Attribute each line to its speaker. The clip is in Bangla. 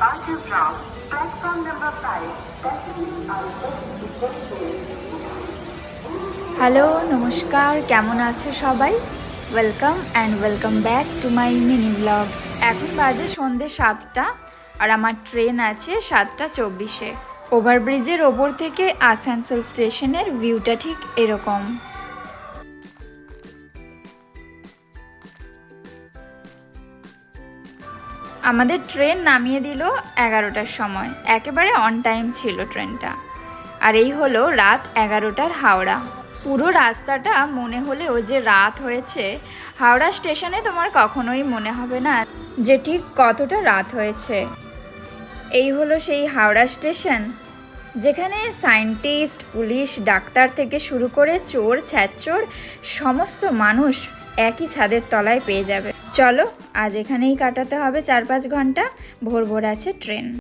Speaker 1: departure from platform number 5, passengers are requested
Speaker 2: hello নমস্কার, কেমন আছো সবাই? Welcome and welcome back to my mini blog. এখন বাজে সন্ধ্যে 7টা আর আমার ট্রেন আছে 7:24-এ। ওভারব্রিজের ওপর থেকে আসানসোল স্টেশনের ভিউটা ঠিক এরকম। আমাদের ট্রেন নামিয়ে দিল 11টার সময়, একেবারে অন টাইম ছিল ট্রেনটা। আর এই হলো রাত 11টার হাওড়া। পুরো রাস্তাটা মনে হলেও যে রাত হয়েছে, হাওড়া স্টেশনে তোমার কখনোই মনে হবে না যে ঠিক কতটা রাত হয়েছে। এই হলো সেই হাওড়া স্টেশন, যেখানে সায়েন্টিস্ট, পুলিশ, ডাক্তার থেকে শুরু করে চোর ছ্যাচোর সমস্ত মানুষ একই ছাদের তলায় পেয়ে যাবে। চলো আজ এখানেই কাটাতে হবে 4-5 ঘন্টা। ভোর ভোর আছে ট্রেন।